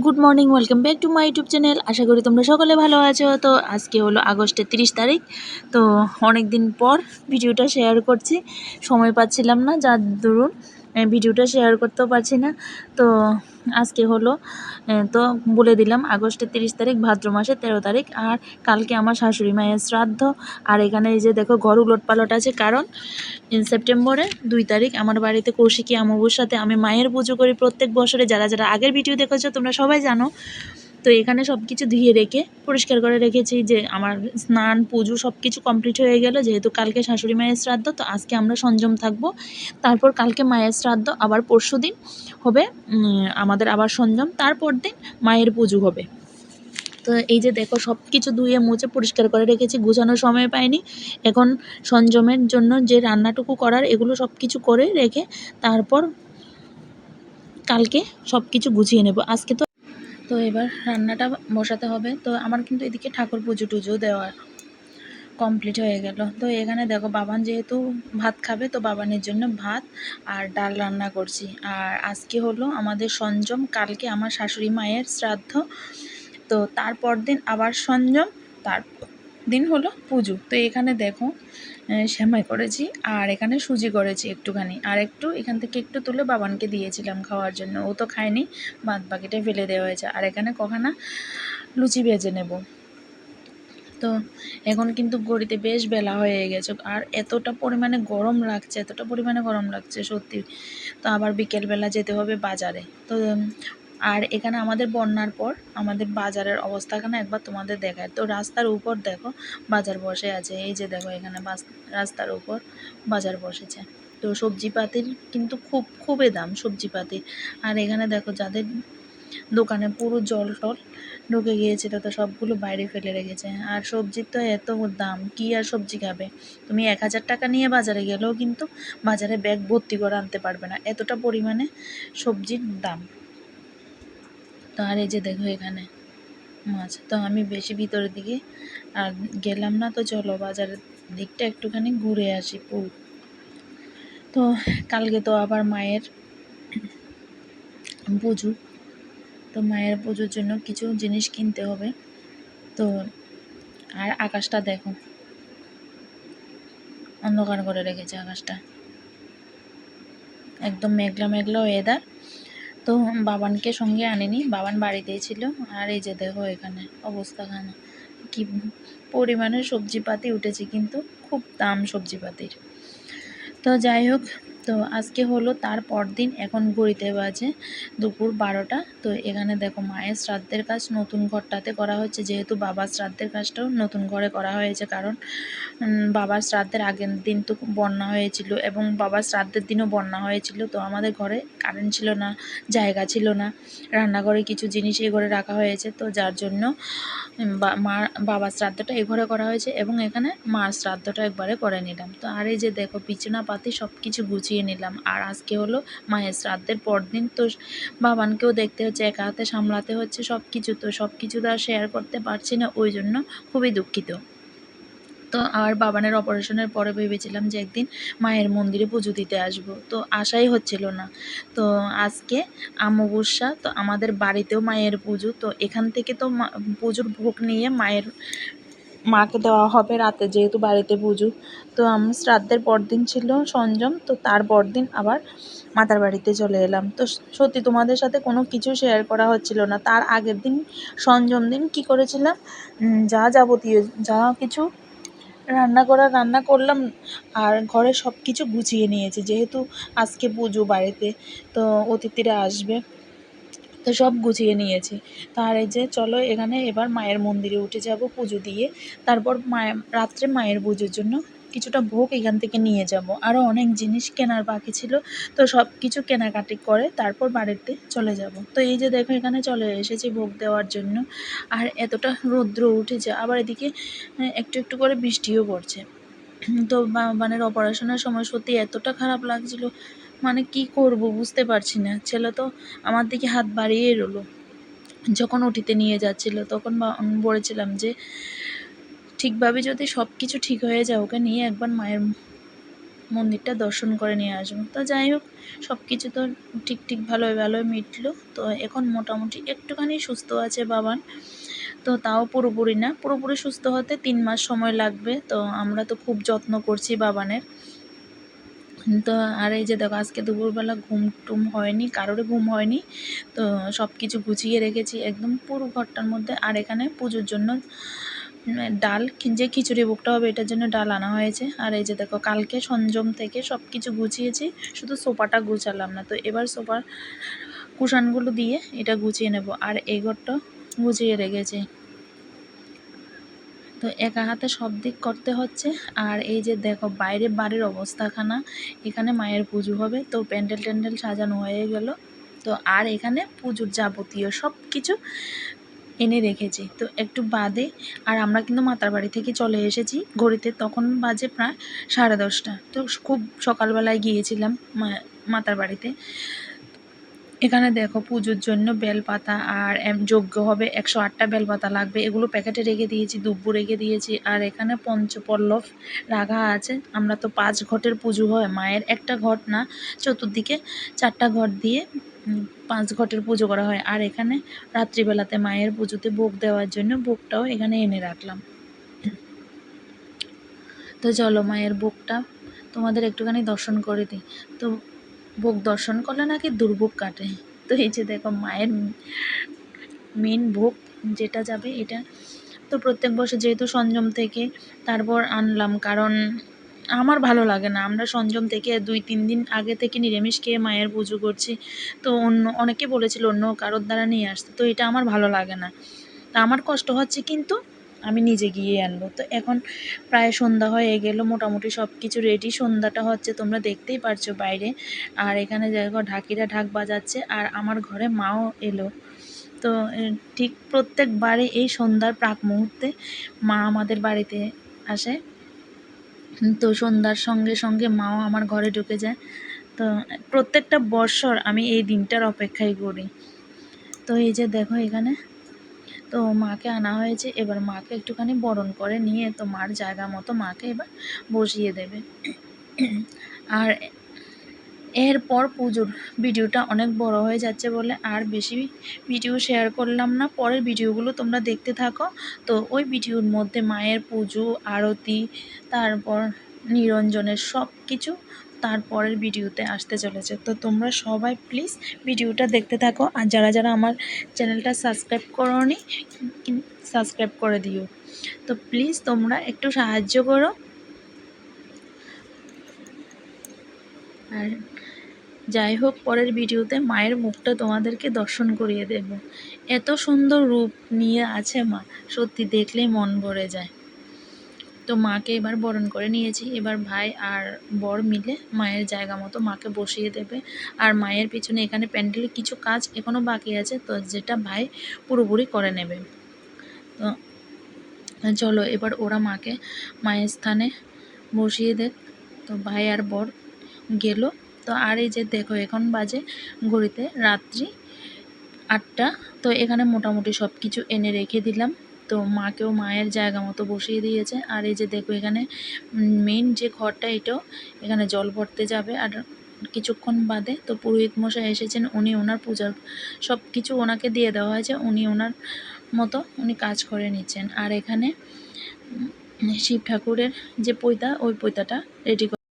Good morning, welcome back to my YouTube channel. আশা করি তোমরা সকলে ভালো আছো। তো আজকে হলো আগস্টের 30 তারিখ। তো অনেক দিন পর ভিডিওটা শেয়ার করছি, সময় পাচ্ছিলাম না, যার দরুন ভিডিওটা শেয়ার করতেও পারছি না। তো আজকে হলো তো বলে দিলাম আগস্টের 30 তারিখ, ভাদ্র মাসের 13 তারিখ। আর কালকে আমার শাশুড়ি মায়ের শ্রাদ্ধ। আর এখানে এই যে দেখো ঘর উলট পালট আছে, কারণ সেপ্টেম্বরে 2 তারিখ আমার বাড়িতে কৌশিকী অমাবস্যাতে আমি মায়ের পুজো করি প্রত্যেক বছরে। যারা যারা আগের ভিডিও দেখেছো তোমরা সবাই জানো। তো এখানে সব কিছু ধুয়ে রেখে পরিষ্কার করে রেখেছি, যে আমার স্নান পুজো সব কিছু কমপ্লিট হয়ে গেল, যেহেতু কালকে শাশুড়ি মায়ের শ্রাদ্ধ। তো আজকে আমরা সংযম থাকবো, তারপর কালকে মায়ের শ্রাদ্ধ, আবার পরশু দিন হবে আমাদের আবার সংযম, তারপর দিন মায়ের পুজো হবে। তো এই যে দেখো সব কিছু ধুয়ে মুছে পরিষ্কার করে রেখেছি, গুছানোর সময় পাইনি। এখন সংযমের জন্য যে রান্নাটুকু করার, এগুলো সব কিছু করে রেখে তারপর কালকে সব কিছু গুছিয়ে নেব। আজকে তো এবার রান্নাটা বসাতে হবে। তো আমার কিন্তু এদিকে ঠাকুর পুজো টুজো দেওয়ার কমপ্লিট হয়ে গেল। তো এখানে দেখো বাবান যেহেতু ভাত খাবে, তো বাবানের জন্য ভাত আর ডাল রান্না করছি। আর আজকে হলো আমাদের সংযম, কালকে আমার শাশুড়ি মায়ের শ্রাদ্ধ। তো তারপর দিন আবার সংযম, তারপর দিন হলো পুজো। তো এখানে দেখো সেমাই করেছি, আর এখানে সুজি করেছি একটুখানি, আর একটু এখান থেকে একটু তুলে বাবানকে দিয়েছিলাম খাওয়ার জন্য, ও তো খায়নি, বাদ বাকিটা ফেলে দেওয়া হয়েছে। আর এখানে কখানা লুচি ভেজে নেব। তো এখন কিন্তু ঘড়িতে বেশ বেলা হয়ে গেছে, আর এতটা পরিমাণে গরম লাগছে সত্যি। তো আবার বিকেলবেলা যেতে হবে বাজারে। তো আর এখানে আমাদের বন্যার পর আমাদের বাজারের অবস্থাখানে একবার তোমাদের দেখায়। তো রাস্তার উপর দেখো বাজার বসে আছে, এই যে দেখো এখানে রাস্তার উপর বাজার বসেছে। তো সবজিপাতির কিন্তু খুবই দাম সবজিপাতির। আর এখানে দেখো যাদের দোকানে পুরো জল টল ঢুকে গিয়েছিল, তো সবগুলো বাইরে ফেলে রেখেছে। আর সবজির তো এত দাম, কি আর সবজি খাবে। তুমি 1000 টাকা নিয়ে বাজারে গেলেও কিন্তু বাজারে ব্যাগ ভর্তি করে আনতে পারবে না, এতটা পরিমাণে সবজির দাম। তো আর এই যে দেখো এখানে মাছ। তো আমি বেশি ভিতরের দিকে আর গেলাম না, তো চলো বাজারের দিকটা একটুখানি ঘুরে আসি। তো কালকে তো আবার মায়ের পুজো। তো মায়ের পুজোর জন্য কিছু জিনিস কিনতে হবে। তো আর আকাশটা দেখো, অন্ধকার করে রেখেছে আকাশটা, একদম মেঘলা মেঘলা ওয়েদার। তো বাবানকে সঙ্গে আনিনি, বাবান বাড়িতেই ছিল। আর এই যে দেখো এখানে অবস্থাখানা, কি পরিমাণে সবজিপাতি উঠেছে, কিন্তু খুব দাম সবজিপাতির। তো যাই হোক, তো আজকে হলো তারপর দিন, এখন ঘড়িতে বাজে দুপুর 12টা। তো এখানে দেখো মায়ের শ্রাদ্ধের কাজ নতুন ঘরটাতে করা হচ্ছে, যেহেতু বাবার শ্রাদ্ধের কাজটাও নতুন ঘরে করা হয়েছে, কারণ বাবার শ্রাদ্ধের আগের দিন তো বন্যা হয়েছিল, এবং বাবার শ্রাদ্ধের দিনও বন্যা হয়েছিল। তো আমাদের ঘরে কারেন্ট ছিল না, জায়গা ছিল না, রান্নাঘরে কিছু জিনিস এ ঘরে রাখা হয়েছে। তো যার জন্য বাবার শ্রাদ্ধটা এ ঘরে করা হয়েছে, এবং এখানে মার শ্রাদ্ধটা একবারে করে নিলাম। তো আর এই যে দেখো বিছানা পাতি সব কিছু গুছিয়ে নিলাম। আর আজকে হলো মায়ের শ্রাদ্ধের পরদিন। তো বাবানকেও দেখতে হচ্ছে, একা হাতে সামলাতে হচ্ছে সব কিছু। তো সব কিছু তো আর শেয়ার করতে পারছি না, ওই জন্য খুবই দুঃখিত। তো আর বাবানের অপারেশনের পরে ভেবেছিলাম যে একদিন মায়ের মন্দিরে পুজো দিতে আসবো, তো আশাই হচ্ছিল না। তো আজকে অমাবস্যা, তো আমাদের বাড়িতেও মায়ের পুজো। তো এখান থেকে তো পুজোর ভোগ নিয়ে মাকে দেওয়া হবে রাতে, যেহেতু বাড়িতে পুজো। তো আমি শ্রাদ্ধের পরদিন ছিল সংযম, তো তার পরদিন আবার মাতার বাড়িতে চলে এলাম। তো সত্যি তোমাদের সাথে কোনো কিছু শেয়ার করা হচ্ছিল না। তার আগের দিন সংযম দিন কি করেছিলাম, যা যাবতীয় যা কিছু রান্না করলাম, আর ঘরে সব কিছু গুছিয়ে নিয়েছি, যেহেতু আজকে পুজো বাড়িতে, তো অতিথিরা আসবে, তো সব গুছিয়ে নিয়েছি। তার এই যে চলো এখানে এবার মায়ের মন্দিরে উঠে যাব পুজো দিয়ে, তারপর রাত্রে মায়ের পুজোর জন্য কিছুটা ভোগ এখান থেকে নিয়ে যাব। আরও অনেক জিনিস কেনার বাকি ছিল, তো সব কিছু কেনাকাটি করে তারপর বাড়িতে চলে যাব। তো এই যে দেখো এখানে চলে এসেছি ভোগ দেওয়ার জন্য। আর এতটা রৌদ্র উঠেছে, আবার এদিকে একটু একটু করে বৃষ্টিও পড়ছে। তো বাবানের অপারেশনের সময় সত্যি এতটা খারাপ লাগছিল, মানে কি করব বুঝতে পারছি না। ছেলে তো আমার দিকে হাত বাড়িয়েই রইলো। যখন ওটিতে নিয়ে যাচ্ছিল তখন বলেছিলাম যে ঠিকভাবে যদি সব কিছু ঠিক হয়ে যায়, ওকে নিয়ে একবার মায়ের মন্দিরটা দর্শন করে নিয়ে আসবো। তো যাই হোক, সব কিছু তো ঠিক ভালোই মিটলো। তো এখন মোটামুটি একটুখানি সুস্থ আছে বাবান। তো তাও পুরোপুরি না, পুরোপুরি সুস্থ হতে 3 মাস সময় লাগবে। তো আমরা তো খুব যত্ন করছি বাবানের। তো আর এই যে দেখো, আজকে দুপুরবেলা ঘুম হয়নি, কারোরই ঘুম হয়নি। তো সব কিছু গুছিয়ে রেখেছি একদম পুরো ঘরটার মধ্যে। আর এখানে পুজোর জন্য ডাল, যে খিচুড়ি ভোগটা হবে এটার জন্য ডাল আনা হয়েছে। আর এই যে দেখো, কালকে সঞ্জম থেকে সব কিছু গুছিয়েছি, শুধু সোফাটা গুছালাম না। তো এবার সোফার কুশানগুলো দিয়ে এটা গুছিয়ে নেব। আর এই ঘরটা গুছিয়ে রেখেছি। তো একা হাতে সব দিক করতে হচ্ছে। আর এই যে দেখো, বাইরে বাড়ির অবস্থাখানা, এখানে মায়ের পুজো হবে। তো প্যান্ডেল সাজানো হয়ে গেল। তো আর এখানে পুজোর যাবতীয় সব কিছু এনে রেখেছি। তো একটু বাদে, আর আমরা কিন্তু মাতার বাড়ি থেকে চলে এসেছি, ঘড়িতে তখন বাজে প্রায় 10:30। তো খুব সকালবেলায় গিয়েছিলাম মাতার বাড়িতে। এখানে দেখো, পুজোর জন্য বেলপাতা আর যজ্ঞ হবে, 108টা বেলপাতা লাগবে। এগুলো প্যাকেটে রেখে দিয়েছি, দুব্বো রেখে দিয়েছি। আর এখানে পঞ্চপল্লব রাখা আছে। আমরা তো 5 ঘটের পুজো হয় মায়ের, একটা ঘট না, চতুর্দিকে 4টা ঘট দিয়ে 5 ঘটের পুজো করা হয়। আর এখানে রাত্রিবেলাতে মায়ের পুজোতে ভোগ দেওয়ার জন্য ভোগটাও এখানে এনে রাখলাম। তো চলো, মায়ের ভোগটা তোমাদের একটুখানি দর্শন করে দিই। তো ভোগ দর্শন করলে নাকি দুর্ভোগ কাটে। তো এই যে দেখো, মায়ের মেন ভোগ যেটা যাবে এটা তো প্রত্যেক বছর যেহেতু সঞ্জম থেকে তারপর আনলাম, কারণ আমার ভালো লাগে না। আমরা সঞ্জম থেকে 2-3 দিন আগে থেকে নিরামিষ খেয়ে মায়ের পুজো করছি। তো অনেকে বলেছিল অন্য কারোর দ্বারা নিয়ে আসতে, তো এটা আমার ভালো লাগে না। তা আমার কষ্ট হচ্ছে, কিন্তু আমি নিজে গিয়ে আনবো। তো এখন প্রায় সন্ধ্যা হয়ে গেল, মোটামুটি সব কিছু রেডি। সন্ধ্যাটা হচ্ছে, তোমরা দেখতেই পারছো বাইরে। আর এখানে দেখো, ঢাকিরা ঢাক বাজাচ্ছে। আর আমার ঘরে মাও এলো। তো ঠিক প্রত্যেকবারে এই সন্ধ্যার প্রাক মুহূর্তে মা আমাদের বাড়িতে আসে। তো সন্ধ্যার সঙ্গে মাও আমার ঘরে ঢুকে যায়। তো প্রত্যেকটা বৎসর আমি এই দিনটার অপেক্ষাই করি। তো এই যে দেখো, এখানে তো মাকে আনা হয়েছে। এবার মাকে একটুখানি বরণ করে নিয়ে, তো মার জায়গা মতো মাকে এবার বসিয়ে দেবে। আর এরপর পুজোর ভিডিওটা অনেক বড় হয়ে যাচ্ছে বলে আর বেশি ভিডিও শেয়ার করলাম না। পরের ভিডিওগুলো তোমরা দেখতে থাকো। তো ওই ভিডিওর মধ্যে মায়ের পুজো, আরতি, তারপর নিরঞ্জনের সব কিছু তারপরের ভিডিওতে আসতে চলেছে। তো তোমরা সবাই প্লিজ ভিডিওটা দেখতে থাকো। আর যারা আমার চ্যানেলটা সাবস্ক্রাইব করোনি, সাবস্ক্রাইব করে দিও। তো প্লিজ তোমরা একটু সাহায্য করো। আর যাই হোক, পরের ভিডিওতে মায়ের মুখটা তোমাদেরকে দর্শন করিয়ে দেব। এত সুন্দর রূপ নিয়ে আছে মা, সত্যি দেখলেই মন ভরে যায়। তো মাকে এবার বরণ করে নিয়েছি। এবার ভাই আর বর মিলে মায়ের জায়গা মতো মাকে বসিয়ে দেবে। আর মায়ের পিছনে এখানে প্যান্ডেলে কিছু কাজ এখনও বাকি আছে, তো যেটা ভাই পুরোপুরি করে নেবে। তো চলো, এবার ওরা মাকে মায়ের স্থানে বসিয়ে দেখ। তো ভাই আর বর গেল। তো আর এই যে দেখো, এখন বাজে ঘড়িতে রাত্রি 8টা। তো এখানে মোটামুটি সব কিছু এনে রেখে দিলাম। তো মাকেও মায়ের জায়গা মতো বসিয়ে দিয়েছে। আর এই যে দেখো, এখানে মেন যে ঘরটা, এটাও এখানে জল ভরতে যাবে। আর কিছুক্ষণ বাদে তো পুরোহিত মশাই এসেছেন, উনি ওনার পূজার সব কিছু ওনাকে দিয়ে দেওয়া হয়েছে। উনি ওনার মতো উনি কাজ করে নিচ্ছেন। আর এখানে শিব ঠাকুরের যে পৈতা, ওই পৈতাটা রেডি